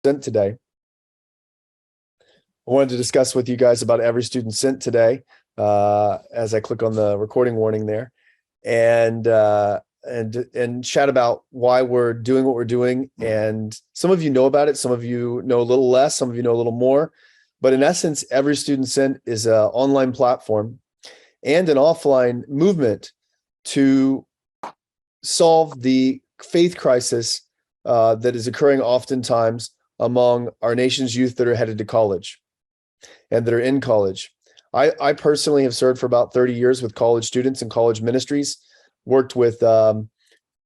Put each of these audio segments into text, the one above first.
Sent today. I wanted to discuss with you guys about Every Student Sent today, as I click on the recording warning there, and chat about why we're doing what we're doing. And some of you know about it, some of you know a little less, some of you know a little more. But in essence, Every Student Sent is an online platform and an offline movement to solve the faith crisis that is occurring oftentimes among our nation's youth that are headed to college and that are in college. I personally have served for about 30 years with college students and college ministries, worked with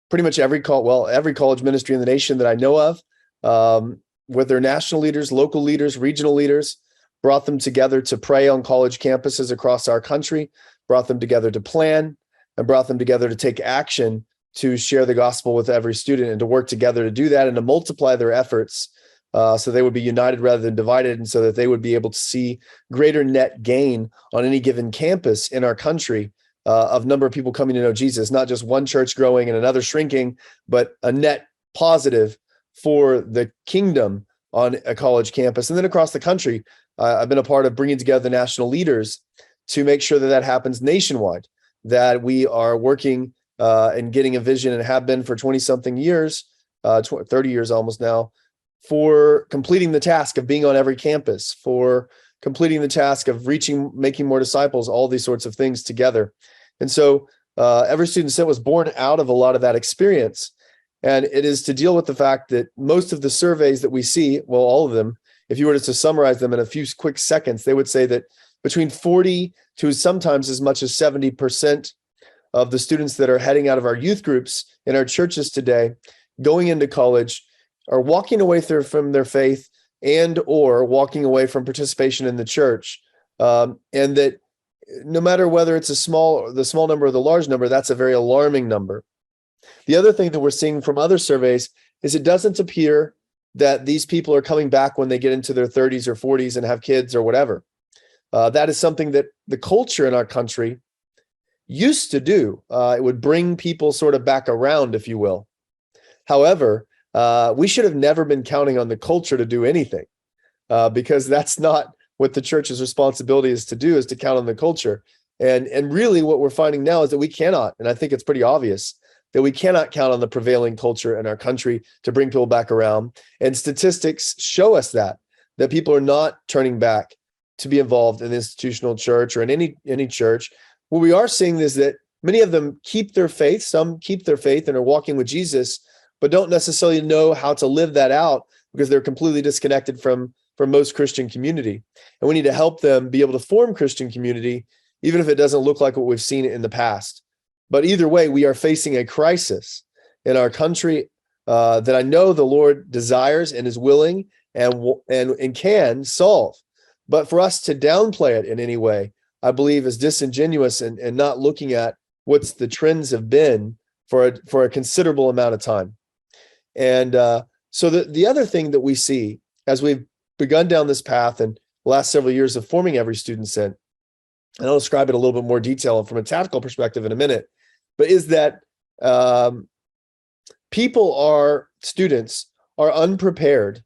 pretty much every college ministry in the nation that I know of, with their national leaders, local leaders, regional leaders, brought them together to pray on college campuses across our country, brought them together to plan, and brought them together to take action to share the gospel with every student and to work together to do that and to multiply their efforts so they would be united rather than divided, and so that they would be able to see greater net gain on any given campus in our country of number of people coming to know Jesus, not just one church growing and another shrinking, but a net positive for the kingdom on a college campus. And then across the country, I've been a part of bringing together the national leaders to make sure that that happens nationwide, that we are working and getting a vision, and have been for 20-something years, 30 years almost now, for completing the task of being on every campus, for completing the task of making more disciples, all these sorts of things together. And so Every Student Sent was born out of a lot of that experience. And it is to deal with the fact that most of the surveys that we see, well, all of them, if you were to summarize them in a few quick seconds, they would say that between 40 to sometimes as much as 70% of the students that are heading out of our youth groups in our churches today, going into college, are walking away from their faith and or walking away from participation in the church. And that no matter whether it's the small number or the large number, that's a very alarming number. The other thing that we're seeing from other surveys is it doesn't appear that these people are coming back when they get into their 30s or 40s and have kids or whatever. That is something that the culture in our country used to do. It would bring people sort of back around, if you will. However, we should have never been counting on the culture to do anything, because that's not what the church's responsibility is to do, is to count on the culture. And really what we're finding now is that we cannot, and I think it's pretty obvious, that we cannot count on the prevailing culture in our country to bring people back around. And statistics show us that people are not turning back to be involved in institutional church or in any church. What we are seeing is that many of them keep their faith, some keep their faith and are walking with Jesus, but don't necessarily know how to live that out because they're completely disconnected from most Christian community. And we need to help them be able to form Christian community, even if it doesn't look like what we've seen in the past. But either way, we are facing a crisis in our country that I know the Lord desires and is willing and can solve. But for us to downplay it in any way, I believe is disingenuous and not looking at what the trends have been for a considerable amount of time. And so the other thing that we see as we've begun down this path and the last several years of forming Every Student Sent, and I'll describe it a little bit more detail from a tactical perspective in a minute, but is that students are unprepared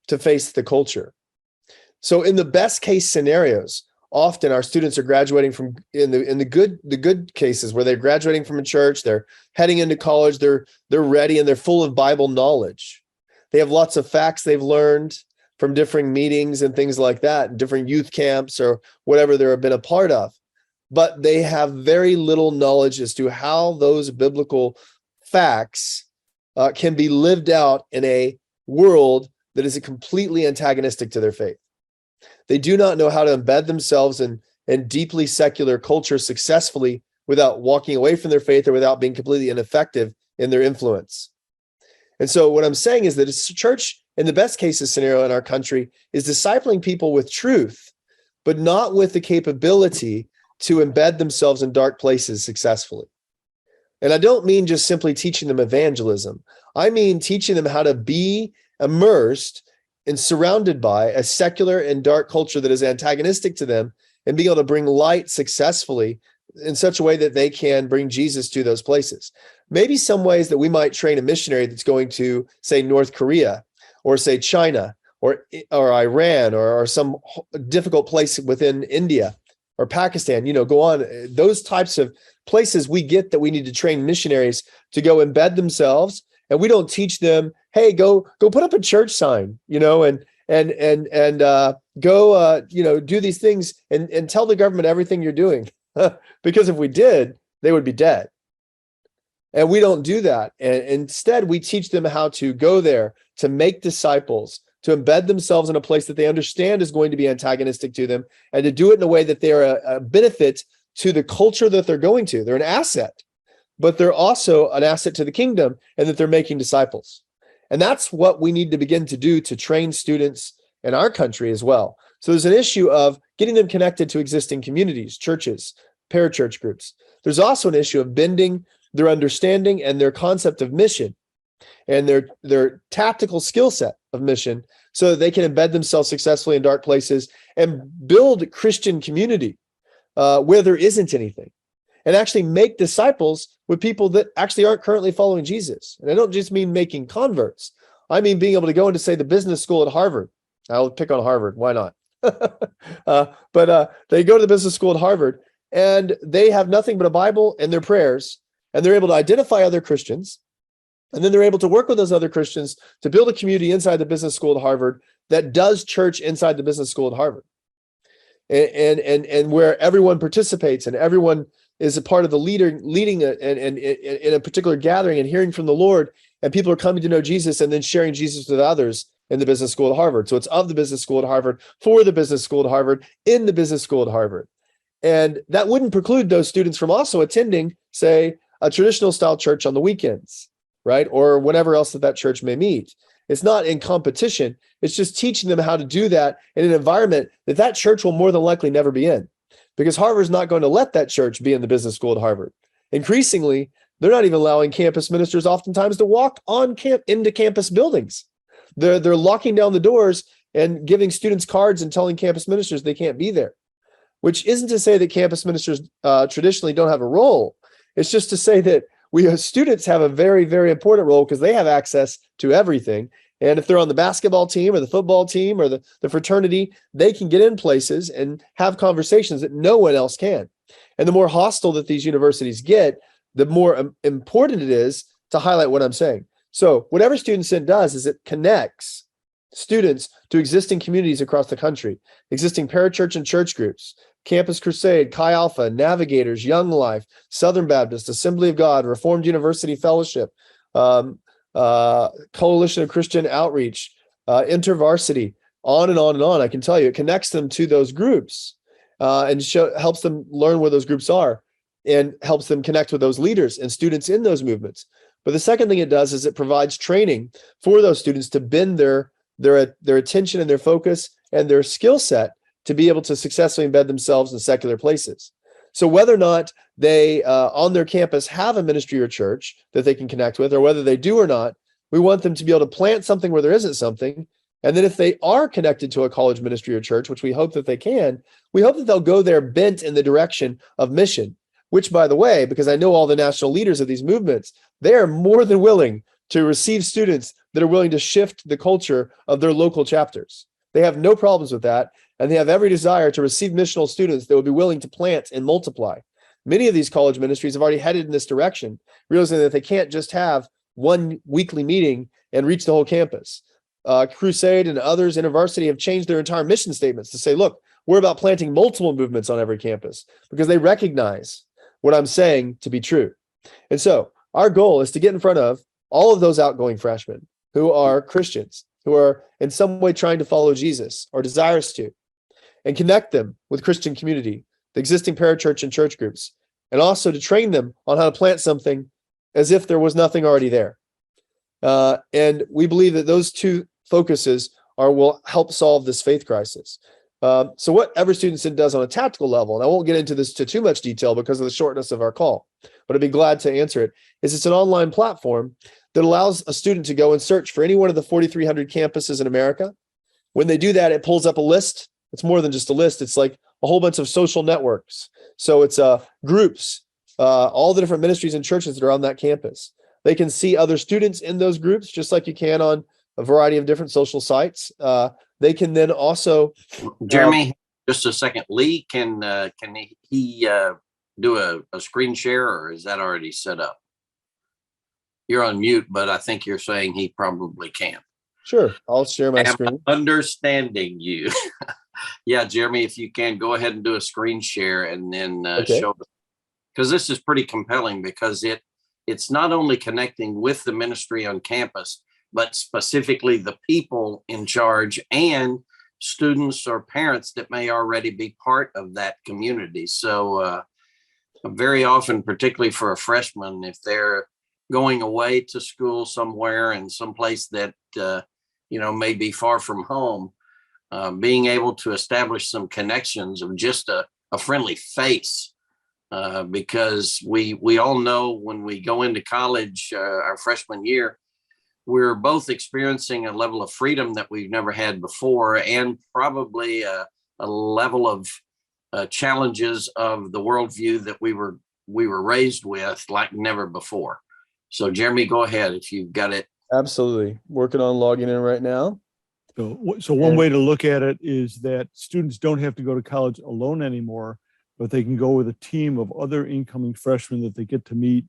to face the culture. So in the best case scenarios, often our students are graduating from in the good cases where they're graduating from a church, they're heading into college, they're ready and they're full of Bible knowledge. They have lots of facts they've learned from different meetings and things like that, different youth camps or whatever they've been a part of. But they have very little knowledge as to how those biblical facts can be lived out in a world that is completely antagonistic to their faith. They do not know how to embed themselves in deeply secular culture successfully without walking away from their faith or without being completely ineffective in their influence. And so what I'm saying is that a church, in the best cases scenario in our country, is discipling people with truth, but not with the capability to embed themselves in dark places successfully. And I don't mean just simply teaching them evangelism. I mean teaching them how to be immersed and surrounded by a secular and dark culture that is antagonistic to them, and being able to bring light successfully in such a way that they can bring Jesus to those places. Maybe some ways that we might train a missionary that's going to, say, North Korea or say China or Iran or some difficult place within India or Pakistan, go on. Those types of places we get that we need to train missionaries to go embed themselves, and we don't teach them, hey, go put up a church sign, and go do these things and tell the government everything you're doing. Because if we did, they would be dead. And we don't do that. And instead, we teach them how to go there, to make disciples, to embed themselves in a place that they understand is going to be antagonistic to them, and to do it in a way that they're a benefit to the culture that they're going to. They're an asset, but they're also an asset to the kingdom, and that they're making disciples. And that's what we need to begin to do to train students in our country as well. So there's an issue of getting them connected to existing communities, churches, parachurch groups. There's also an issue of bending their understanding and their concept of mission and their tactical skill set of mission so that they can embed themselves successfully in dark places and build Christian community where there isn't anything, and actually make disciples with people that actually aren't currently following Jesus. And I don't just mean making converts. I mean being able to go into, say, the business school at Harvard. I'll pick on Harvard. Why not? But they go to the business school at Harvard, and they have nothing but a Bible and their prayers, and they're able to identify other Christians, and then they're able to work with those other Christians to build a community inside the business school at Harvard that does church inside the business school at Harvard, and where everyone participates and everyone is a part of the leading in a particular gathering and hearing from the Lord, and people are coming to know Jesus and then sharing Jesus with others in the business school at Harvard. So it's of the business school at Harvard, for the business school at Harvard, in the business school at Harvard. And that wouldn't preclude those students from also attending, say, a traditional style church on the weekends, right? Or whenever else that church may meet. It's not in competition. It's just teaching them how to do that in an environment that church will more than likely never be in, because Harvard's not going to let that church be in the business school at Harvard. Increasingly, they're not even allowing campus ministers oftentimes to walk into campus buildings. They're locking down the doors and giving students cards and telling campus ministers they can't be there, which isn't to say that campus ministers traditionally don't have a role. It's just to say that we as students have a very, very important role, because they have access to everything. And if they're on the basketball team or the football team or the fraternity, they can get in places and have conversations that no one else can. And the more hostile that these universities get, the more important it is to highlight what I'm saying. So whatever Student Sent does is it connects students to existing communities across the country, existing parachurch and church groups, Campus Crusade, Chi Alpha, Navigators, Young Life, Southern Baptist, Assembly of God, Reformed University Fellowship, Coalition of Christian Outreach, InterVarsity, on and on and on. I can tell you, it connects them to those groups and helps them learn where those groups are and helps them connect with those leaders and students in those movements. But the second thing it does is it provides training for those students to bend their attention and their focus and their skill set to be able to successfully embed themselves in secular places. So whether or not they on their campus have a ministry or church that they can connect with, or whether they do or not, we want them to be able to plant something where there isn't something. And then if they are connected to a college ministry or church, which we hope that they can, we hope that they'll go there bent in the direction of mission, which, by the way, because I know all the national leaders of these movements, they are more than willing to receive students that are willing to shift the culture of their local chapters. They have no problems with that. And they have every desire to receive missional students that would be willing to plant and multiply. Many of these college ministries have already headed in this direction, realizing that they can't just have one weekly meeting and reach the whole campus. Crusade and others, InterVarsity, have changed their entire mission statements to say, look, we're about planting multiple movements on every campus, because they recognize what I'm saying to be true. And so our goal is to get in front of all of those outgoing freshmen who are Christians, who are in some way trying to follow Jesus or desirous to, and connect them with Christian community, the existing parachurch and church groups, and also to train them on how to plant something as if there was nothing already there. And we believe that those two focuses will help solve this faith crisis. So what Every Student Sent does on a tactical level, and I won't get into this to too much detail because of the shortness of our call, but I'd be glad to answer it, is it's an online platform that allows a student to go and search for any one of the 4,300 campuses in America. When they do that, it pulls up a list. It's more than just a list. It's like a whole bunch of social networks. So it's groups, all the different ministries and churches that are on that campus. They can see other students in those groups, just like you can on a variety of different social sites. They can then also, Jeremy, just a second. Lee, can he do a screen share, or is that already set up? You're on mute, but I think you're saying he probably can. sure, I'll share my screen. Understanding you. Yeah, Jeremy, if you can, go ahead and do a screen share and then Okay. show, because this is pretty compelling, because it's not only connecting with the ministry on campus, but specifically the people in charge and students or parents that may already be part of that community. So very often, particularly for a freshman, if they're going away to school somewhere and someplace that may be far from home, being able to establish some connections of just a friendly face, because we all know when we go into college, our freshman year, we're both experiencing a level of freedom that we've never had before, and probably a level of challenges of the worldview that we were raised with like never before. So Jeremy, go ahead if you've got it. Absolutely. Working on logging in right now. So one way to look at it is that students don't have to go to college alone anymore, but they can go with a team of other incoming freshmen that they get to meet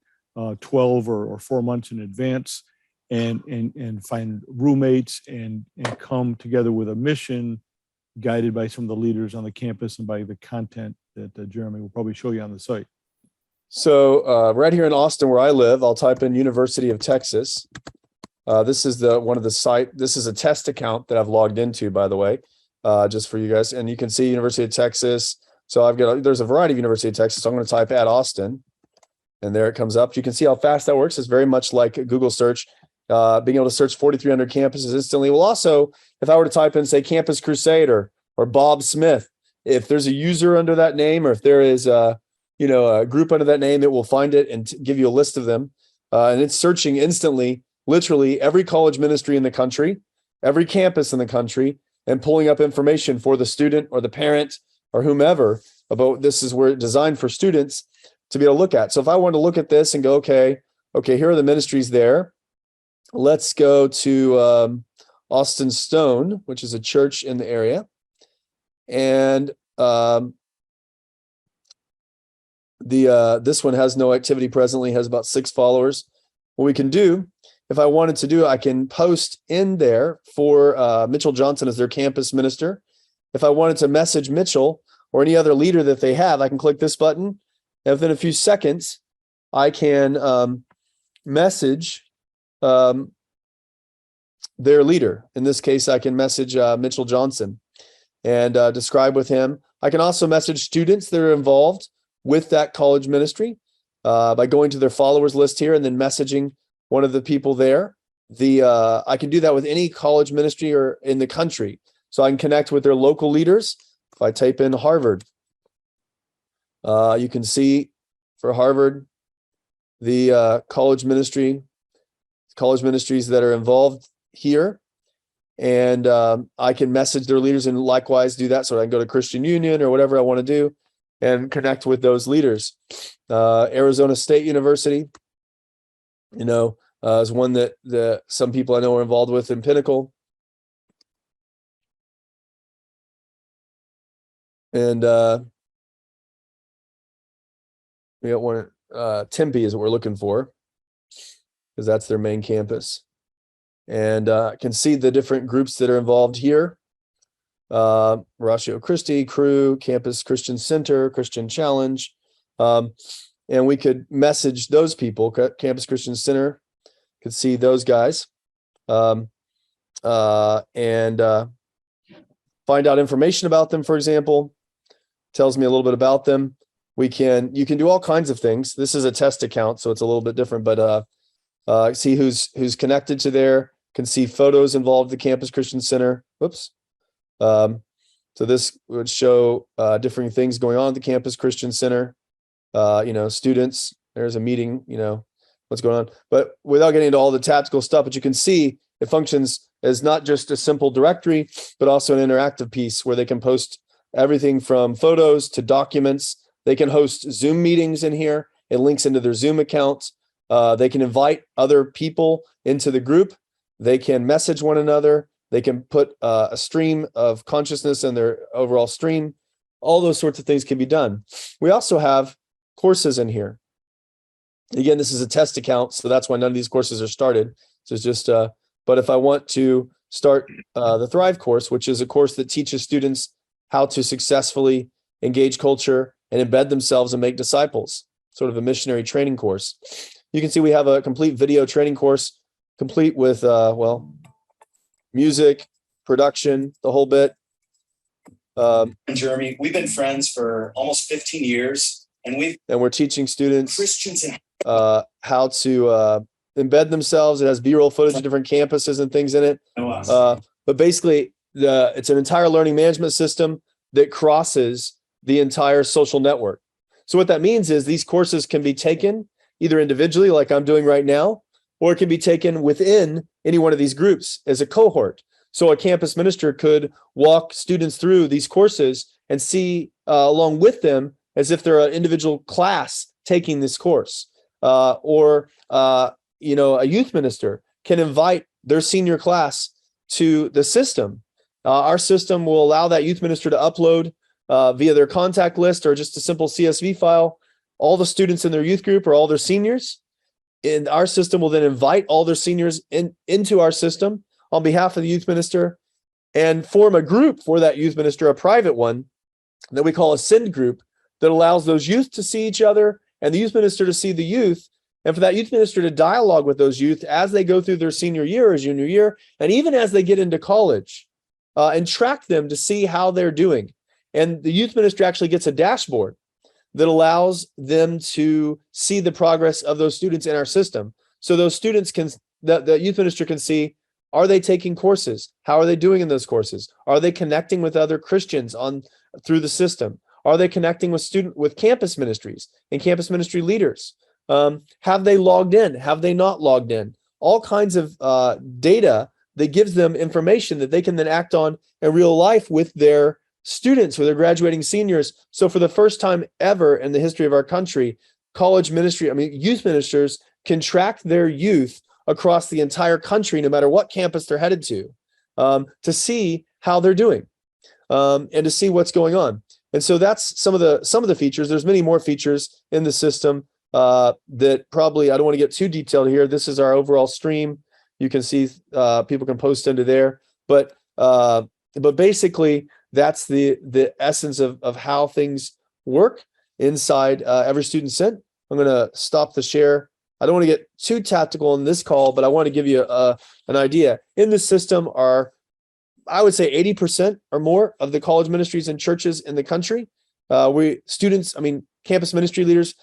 12 or 4 months in advance, and find roommates and come together with a mission guided by some of the leaders on the campus and by the content that Jeremy will probably show you on the site. So right here in Austin, where I live, I'll type in University of Texas. This is one of the site. This is a test account that I've logged into, by the way, just for you guys. And you can see University of Texas. So there's a variety of University of Texas. So I'm going to type at Austin, and there it comes up. You can see how fast that works. It's very much like a Google search, being able to search 4,300 campuses instantly. Well, also, if I were to type in, say, Campus Crusader or Bob Smith, if there's a user under that name, or if there is a group under that name, it will find it and give you a list of them. And it's searching instantly, literally every college ministry in the country, every campus in the country, and pulling up information for the student or the parent or whomever about this is where it's designed for students to be able to look at. So if I want to look at this and go, okay, here are the ministries there. Let's go to Austin Stone, which is a church in the area. And this one has no activity presently, has about 6 followers. What we can do, if I wanted to do, I can post in there for Mitchell Johnson as their campus minister. If I wanted to message Mitchell or any other leader that they have, I can click this button. And within a few seconds, I can message their leader. In this case, I can message Mitchell Johnson and describe with him. I can also message students that are involved with that college ministry by going to their followers list here and then messaging one of the people there. I can do that with any college ministry or in the country. So I can connect with their local leaders. If I type in Harvard, you can see for Harvard, the college ministries that are involved here. And I can message their leaders and likewise do that. So I can go to Christian Union or whatever I want to do and connect with those leaders. Arizona State University, is one that some people I know are involved with in Pinnacle. And we got one, Tempe is what we're looking for, because that's their main campus. And I can see the different groups that are involved here. Ratio Christi, Crew, Campus Christian Center, Christian Challenge. And we could message those people, Campus Christian Center, could see those guys. And find out information about them, for example. Tells me a little bit about them. You can do all kinds of things. This is a test account, so it's a little bit different, but see who's connected to there, can see photos involved at the Campus Christian Center. Whoops. So this would show different things going on at the Campus Christian Center. Students, there's a meeting, what's going on, but without getting into all the tactical stuff, but you can see it functions as not just a simple directory, but also an interactive piece where they can post everything from photos to documents. They can host Zoom meetings in here. It links into their Zoom account. They can invite other people into the group. They can message one another. They can put a stream of consciousness in their overall stream. All those sorts of things can be done. We also have courses in here. Again, this is a test account, so that's why none of these courses are started. So it's just, but if I want to start the Thrive course, which is a course that teaches students how to successfully engage culture and embed themselves and make disciples, sort of a missionary training course. You can see we have a complete video training course, complete with, music, production, the whole bit. Jeremy, we've been friends for almost 15 years, and we're teaching students Christians how to embed themselves. It has B-roll footage of different campuses and things in it. But basically, it's an entire learning management system that crosses the entire social network. So what that means is these courses can be taken either individually, like I'm doing right now, or it can be taken within any one of these groups as a cohort. So a campus minister could walk students through these courses and see along with them as if they're an individual class taking this course. Or a youth minister can invite their senior class to the system. Our system will allow that youth minister to upload via their contact list or just a simple CSV file all the students in their youth group or all their seniors. And our system will then invite all their seniors into our system on behalf of the youth minister and form a group for that youth minister, a private one that we call a send group, that allows those youth to see each other and the youth minister to see the youth, and for that youth minister to dialogue with those youth as they go through their senior year or junior year, and even as they get into college, and track them to see how they're doing. And the youth minister actually gets a dashboard that allows them to see the progress of those students in our system. So those students the youth minister can see, are they taking courses? How are they doing in those courses? Are they connecting with other Christians through the system? Are they connecting with campus ministries and campus ministry leaders? Have they logged in? Have they not logged in? All kinds of data that gives them information that they can then act on in real life with their students, with their graduating seniors. So for the first time ever in the history of our country, youth ministers can track their youth across the entire country, no matter what campus they're headed to see how they're doing, and to see what's going on. And so that's some of the features. There's many more features in the system that probably I don't want to get too detailed here. This is our overall stream. You can see people can post into there, but basically that's the essence of how things work inside Every Student Sent. I'm going to stop the share. I don't want to get too tactical in this call, but I want to give you an idea. In the system are, I would say 80% or more of the college ministries and churches in the country. Campus ministry leaders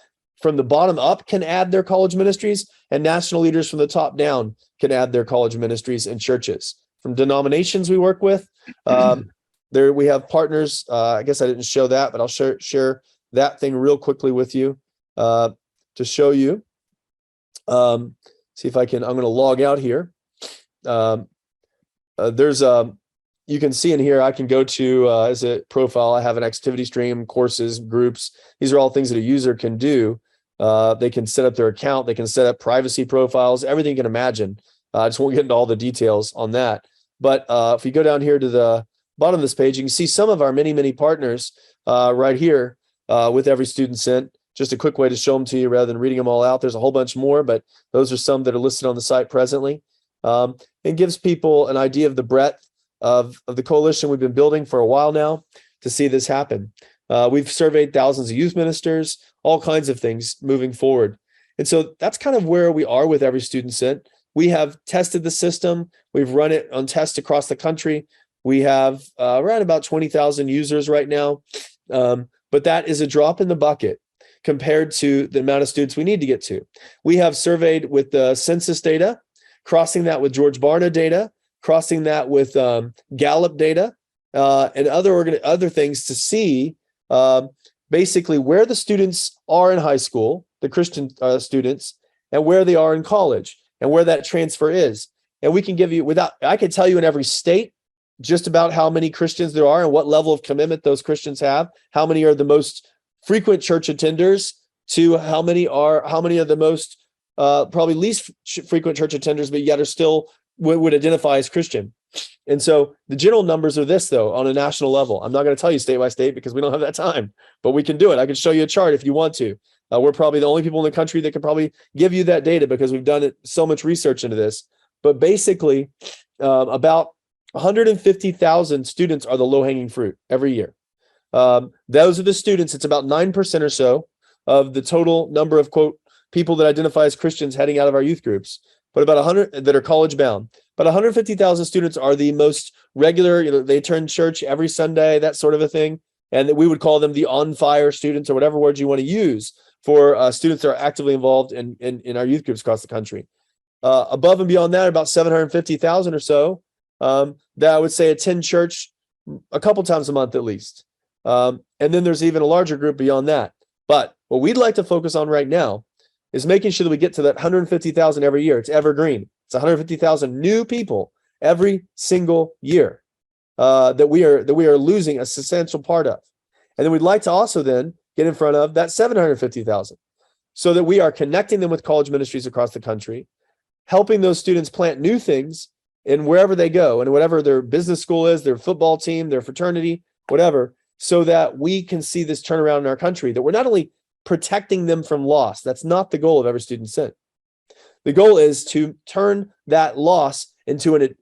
from the bottom up can add their college ministries, and national leaders from the top down can add their college ministries and churches. From denominations we work with, there we have partners. I guess I didn't show that, but I'll share that thing real quickly with you to show you. See if I can. I'm going to log out here. You can see in here, I can go to as a profile. I have an activity stream, courses, groups. These are all things that a user can do. They can set up their account. They can set up privacy profiles, everything you can imagine. I just won't get into all the details on that. But if you go down here to the bottom of this page, you can see some of our many, many partners right here with Every Student Sent. Just a quick way to show them to you rather than reading them all out. There's a whole bunch more, but those are some that are listed on the site presently. It gives people an idea of the breadth of the coalition we've been building for a while now to see this happen. We've surveyed thousands of youth ministers, all kinds of things moving forward. And so that's kind of where we are with Every Student Sent. We have tested the system. We've run it on tests across the country. We have around about 20,000 users right now. But that is a drop in the bucket compared to the amount of students we need to get to. We have surveyed with the census data, crossing that with George Barna data, crossing that with Gallup data, and other things to see basically where the students are in high school, the Christian students, and where they are in college, and where that transfer is. And we can give you, I can tell you in every state just about how many Christians there are and what level of commitment those Christians have, how many are the most frequent church attenders to how many are the most probably least frequent church attenders, but yet are still would identify as Christian. And so the general numbers are this, though, on a national level. I'm not going to tell you state by state because we don't have that time, but we can do it. I can show you a chart if you want to. We're probably the only people in the country that can probably give you that data because we've done so much research into this. But basically, about 150,000 students are the low-hanging fruit every year. Those are the students. It's about 9% or so of the total number of, quote, people that identify as Christians heading out of our youth groups, but about 100 that are college bound. But 150,000 students are the most regular, they attend church every Sunday, that sort of a thing. And that we would call them the on fire students, or whatever words you want to use for students that are actively involved in our youth groups across the country. Above and beyond that, about 750,000 or so that I would say attend church a couple times a month at least. And then there's even a larger group beyond that. But what we'd like to focus on right now is making sure that we get to that 150,000 every year. It's evergreen. It's 150,000 new people every single year that we are losing a substantial part of. And then we'd like to also then get in front of that 750,000 so that we are connecting them with college ministries across the country, helping those students plant new things in wherever they go and whatever their business school is, their football team, their fraternity, whatever, so that we can see this turnaround in our country, that we're not only protecting them from loss. That's not the goal of every student sent. The goal is to turn that loss into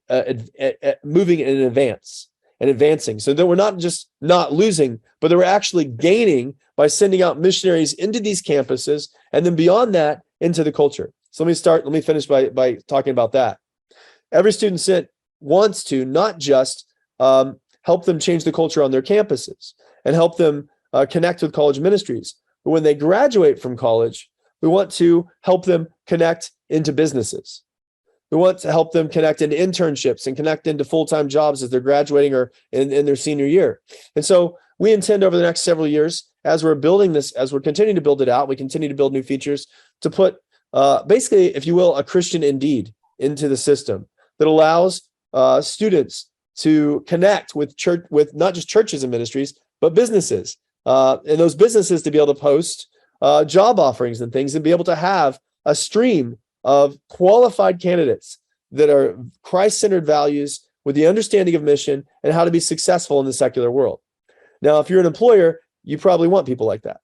moving in advancing, so that we're not just not losing, but that we're actually gaining by sending out missionaries into these campuses and then beyond that into the culture. So let me finish by talking about that. Every student sent wants to not just help them change the culture on their campuses and help them connect with college ministries, but when they graduate from college, we want to help them connect into businesses. We want to help them connect into internships and connect into full-time jobs as they're graduating or in their senior year. And so we intend over the next several years, as we're building this, as we're continuing to build it out, we continue to build new features to put basically, if you will, a Christian Indeed into the system that allows students to connect with church, with not just churches and ministries, but businesses. And those businesses to be able to post job offerings and things and be able to have a stream of qualified candidates that are Christ-centered values with the understanding of mission and how to be successful in the secular world. Now, if you're an employer, you probably want people like that.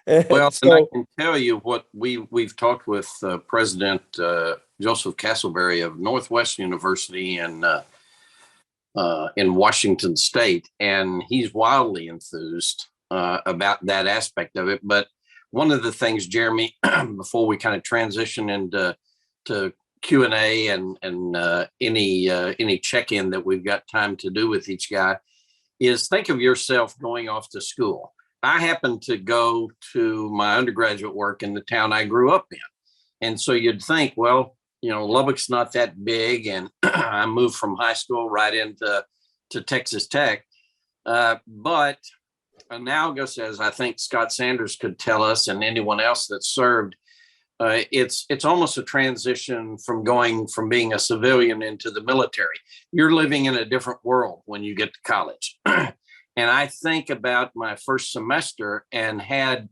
And I can tell you what we've talked with President Joseph Castleberry of Northwestern University in Washington State, and he's wildly enthused about that aspect of it. But one of the things, Jeremy, before we kind of transition into Q&A and any check-in that we've got time to do with each guy, is think of yourself going off to school. I happened to go to my undergraduate work in the town I grew up in. And so you'd think, well, Lubbock's not that big. And I moved from high school right into Texas Tech. But analogous, as I think Scott Sanders could tell us and anyone else that served, it's almost a transition from going from being a civilian into the military. You're living in a different world when you get to college. And I think about my first semester, and had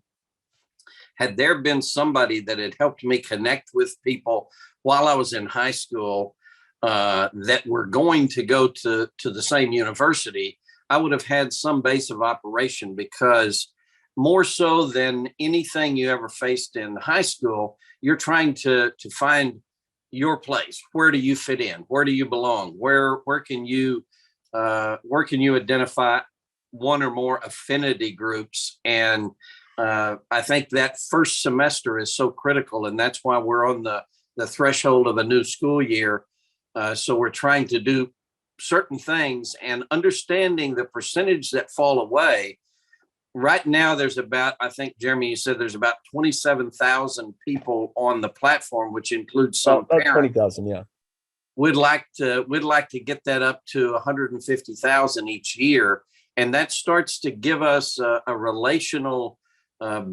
there been somebody that had helped me connect with people while I was in high school that were going to go to the same university, I would have had some base of operation, because more so than anything you ever faced in high school, you're trying to find your place. Where do you fit in? Where do you belong? Where can you identify one or more affinity groups? And I think that first semester is so critical, and that's why we're on the threshold of a new school year. So we're trying to do certain things and understanding the percentage that fall away. Right now, there's about, I think, Jeremy, you said there's about 27,000 people on the platform, which includes some parents. 20,000, yeah. We'd like to get that up to 150,000 each year, and that starts to give us a relational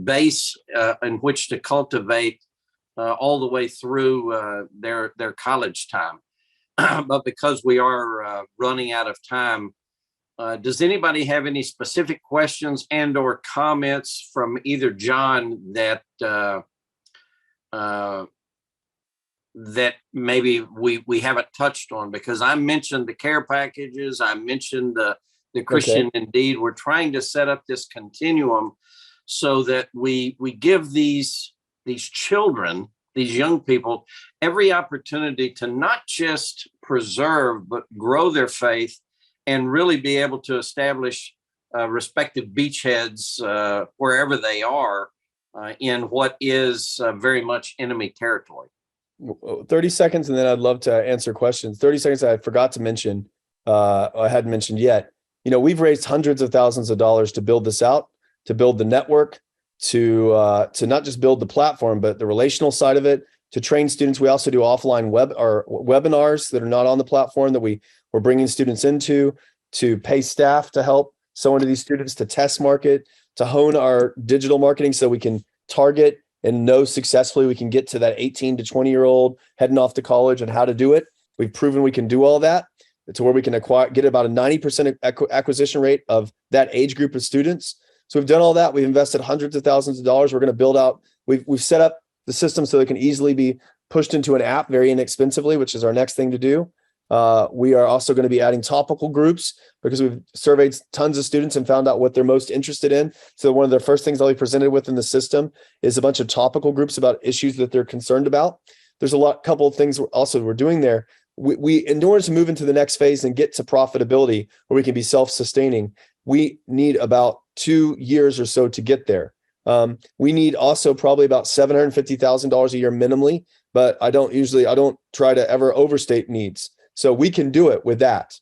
base in which to cultivate all the way through their college time. But because we are running out of time, does anybody have any specific questions and or comments from either John that that maybe we haven't touched on, because I mentioned the care packages, I mentioned the Christian Indeed. We're trying to set up this continuum so that we give these children, these young people, every opportunity to not just preserve but grow their faith and really be able to establish respective beachheads wherever they are in what is very much enemy territory. 30 seconds, and then I'd love to answer questions. 30 seconds I forgot to mention, I hadn't mentioned yet. We've raised hundreds of thousands of dollars to build this out, to build the network, to not just build the platform, but the relational side of it, to train students. We also do offline webinars that are not on the platform that we're bringing students into, to pay staff to help so into these students, to test market, to hone our digital marketing so we can target and know successfully we can get to that 18 to 20-year-old heading off to college and how to do it. We've proven we can do all that to where we can get about a 90% acquisition rate of that age group of students. So we've done all that. We've invested hundreds of thousands of dollars. We're going to build out. We've set up the system so it can easily be pushed into an app very inexpensively, which is our next thing to do. We are also going to be adding topical groups because we've surveyed tons of students and found out what they're most interested in. So one of the first things I'll be presented with in the system is a bunch of topical groups about issues that they're concerned about. There's couple of things also we're doing there. We in order to move into the next phase and get to profitability where we can be self-sustaining, we need about 2 years or so to get there. We need also probably about $750,000 a year minimally, but I don't try to ever overstate needs. So we can do it with that.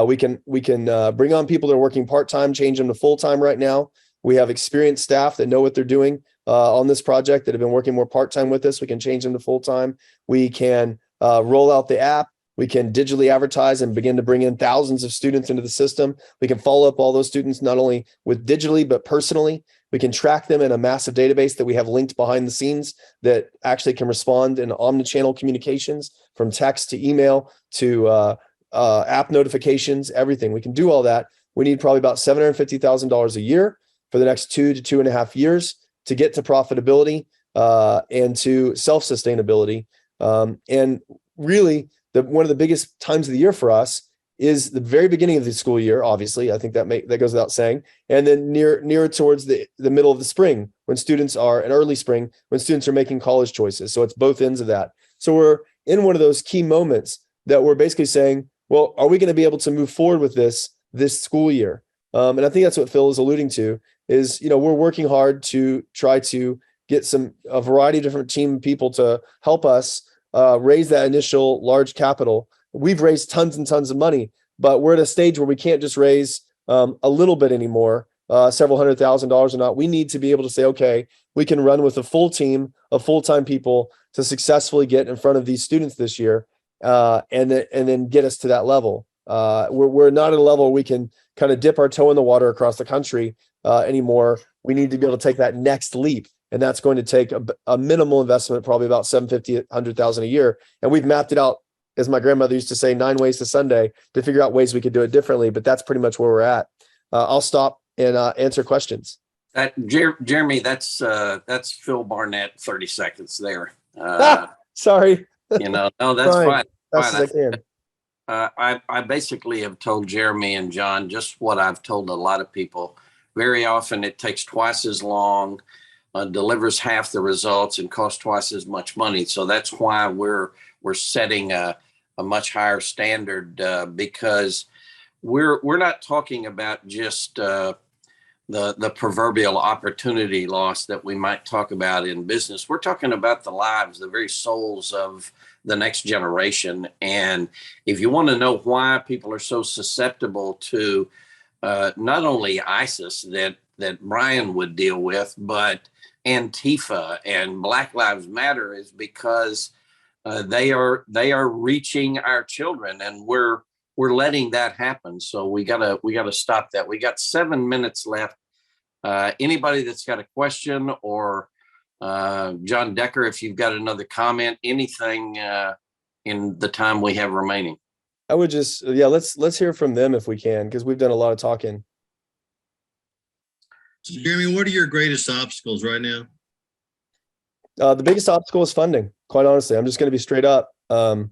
We can bring on people that are working part-time, change them to full-time right now. We have experienced staff that know what they're doing on this project that have been working more part-time with us. We can change them to full-time. We can roll out the app. We can digitally advertise and begin to bring in thousands of students into the system. We can follow up all those students, not only with digitally, but personally. We can track them in a massive database that we have linked behind the scenes that actually can respond in omnichannel communications, from text to email to app notifications, everything. We can do all that. We need probably about $750,000 a year for the next 2 to 2.5 years to get to profitability and to self-sustainability. And really, one of the biggest times of the year for us is the very beginning of the school year. Obviously, I think that goes without saying, and then near towards the middle of the spring, when students are an early spring, when students are making college choices. So it's both ends of that. So we're in one of those key moments that we're basically saying, well, are we going to be able to move forward with this school year? And I think that's what Phil is alluding to. Is we're working hard to try to get a variety of different team people to help us raise that initial large capital. We've raised tons and tons of money, but we're at a stage where we can't just raise a little bit anymore, several $100,000 or not. We need to be able to say, okay, we can run with a full team of full-time people to successfully get in front of these students this year, and then get us to that level. We're not at a level where we can kind of dip our toe in the water across the country anymore. We need to be able to take that next leap. And that's going to take a minimal investment, probably about $750,000, $100,000 a year. And we've mapped it out, as my grandmother used to say, 9 ways to Sunday, to figure out ways we could do it differently. But that's pretty much where we're at. I'll stop and answer questions. Jeremy, that's Phil Barnett, 30 seconds there. Sorry. No, that's fine. Best as I can. I basically have told Jeremy and John just what I've told a lot of people. Very often it takes twice as long, delivers half the results, and costs twice as much money. So that's why we're setting a much higher standard, because we're not talking about just the proverbial opportunity loss that we might talk about in business. We're talking about the lives, the very souls of the next generation. And if you want to know why people are so susceptible to not only ISIS that Brian would deal with, but Antifa and Black Lives Matter, is because they are reaching our children, and we're letting that happen. So we gotta stop that. We got 7 minutes left. Anybody that's got a question, or John Decker, if you've got another comment, anything in the time we have remaining. I would just, let's hear from them if we can, because we've done a lot of talking. So Jeremy, what are your greatest obstacles right now? The biggest obstacle is funding, quite honestly. I'm just going to be straight up. Like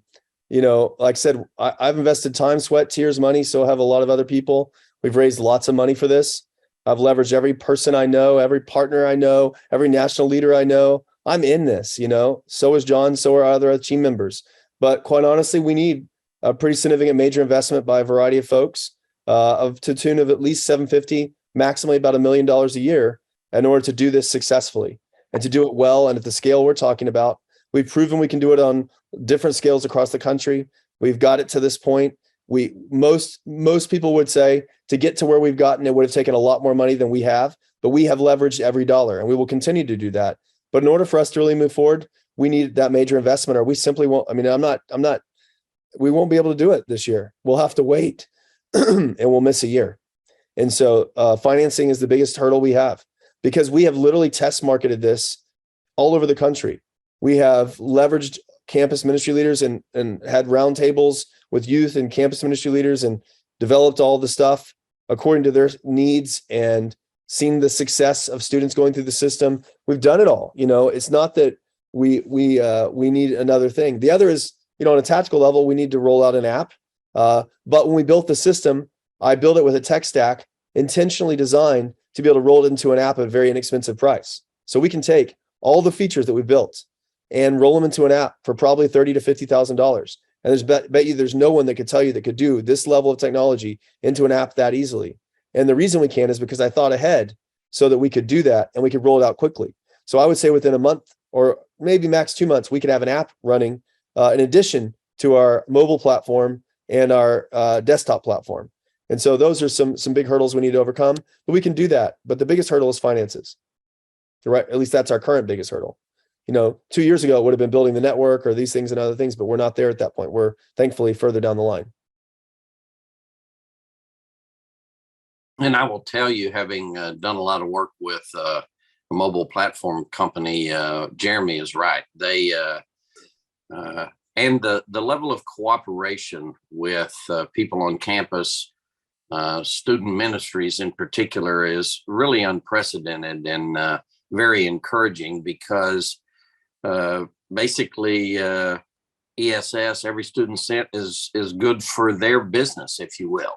I said, I've invested time, sweat, tears, money. So have a lot of other people. We've raised lots of money for this. I've leveraged every person I know, every partner I know, every national leader I know. I'm in this, so is John, so are other team members. But quite honestly, we need a pretty significant major investment by a variety of folks to tune of at least 750, maximally about $1 million a year in order to do this successfully and to do it well. And at the scale we're talking about, we've proven we can do it on different scales across the country. We've got it to this point. Most people would say to get to where we've gotten, it would have taken a lot more money than we have, but we have leveraged every dollar and we will continue to do that. But in order for us to really move forward, we need that major investment, or we simply won't. I mean, we won't be able to do it this year. We'll have to wait and we'll miss a year. And so financing is the biggest hurdle we have, because we have literally test marketed this all over the country. We have leveraged campus ministry leaders and had roundtables with youth and campus ministry leaders and developed all the stuff according to their needs and seen the success of students going through the system. We've done it all. It's not that we need another thing. The other is, on a tactical level, we need to roll out an app. But when we built the system, I built it with a tech stack intentionally designed to be able to roll it into an app at a very inexpensive price. So we can take all the features that we built and roll them into an app for probably $30,000 to $50,000. And bet you there's no one that could tell you that could do this level of technology into an app that easily. And the reason we can is because I thought ahead so that we could do that and we could roll it out quickly. So I would say within a month or maybe max 2 months, we could have an app running in addition to our mobile platform and our desktop platform. And so those are some big hurdles we need to overcome, but we can do that. But the biggest hurdle is finances, right? At least that's our current biggest hurdle. 2 years ago, it would have been building the network or these things and other things, but we're not there at that point. We're thankfully further down the line. And I will tell you, having done a lot of work with a mobile platform company, Jeremy is right. They and the level of cooperation with people on campus, student ministries in particular, is really unprecedented and very encouraging, because basically ESS, every student sent, is good for their business, if you will.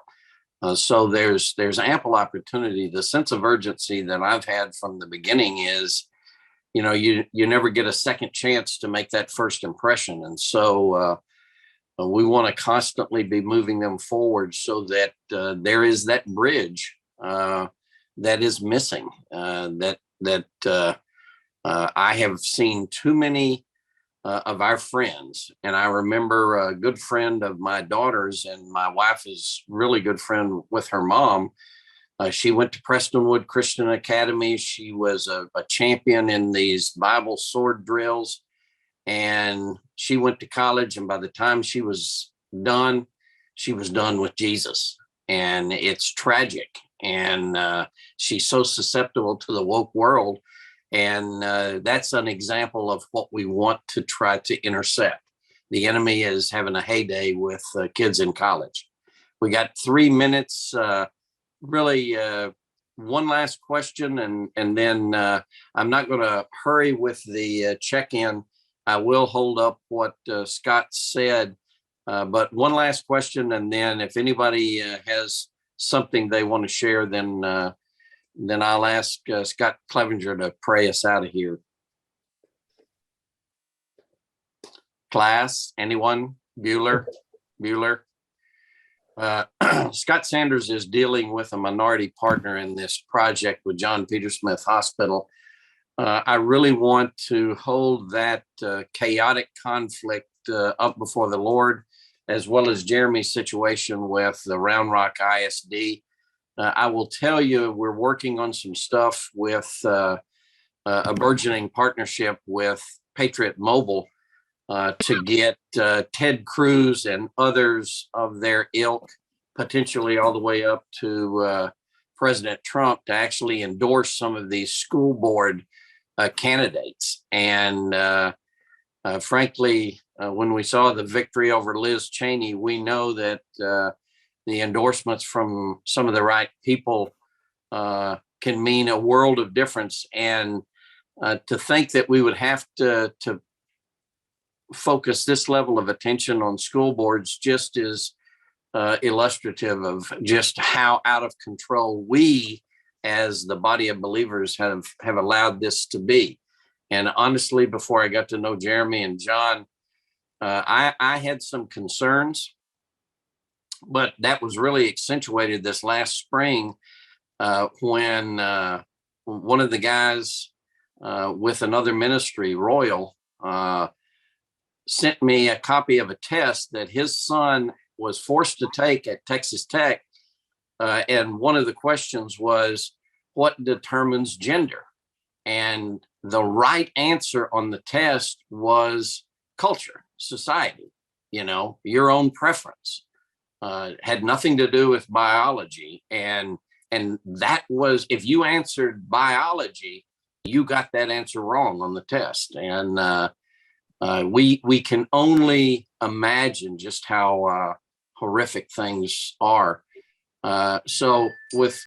So there's ample opportunity. The sense of urgency that I've had from the beginning is, you never get a second chance to make that first impression. And so we want to constantly be moving them forward so that there is that bridge that is missing, I have seen too many of our friends. And I remember a good friend of my daughter's, and my wife is really good friend with her mom. She went to Prestonwood Christian Academy. She was a champion in these Bible sword drills, and she went to college. And by the time she was done with Jesus. And it's tragic. And she's so susceptible to the woke world. And that's an example of what we want to try to intercept. The enemy is having a heyday with kids in college. We got 3 minutes. Really, one last question, and then I'm not going to hurry with the check-in. I will hold up what Scott said, but one last question, and then if anybody has something they want to share, then I'll ask Scott Clevenger to pray us out of here. Class, anyone? Bueller? Scott Sanders is dealing with a minority partner in this project with John Peter Smith Hospital. I really want to hold that chaotic conflict up before the Lord, as well as Jeremy's situation with the Round Rock ISD. I will tell you, we're working on some stuff with a burgeoning partnership with Patriot Mobile to get Ted Cruz and others of their ilk, potentially all the way up to President Trump, to actually endorse some of these school board candidates. And frankly, when we saw the victory over Liz Cheney, we know that the endorsements from some of the right people can mean a world of difference. And To think that we would have to focus this level of attention on school boards just is illustrative of just how out of control we as the body of believers have allowed this to be. And honestly, before I got to know Jeremy and John, I had some concerns, but that was really accentuated this last spring when one of the guys with another ministry, Royal, sent me a copy of a test that his son was forced to take at Texas Tech. And one of the questions was, what determines gender? And the right answer on the test was culture, society, your own preference. Had nothing to do with biology. And that was, if you answered biology, you got that answer wrong on the test. And we can only imagine just how horrific things are. So with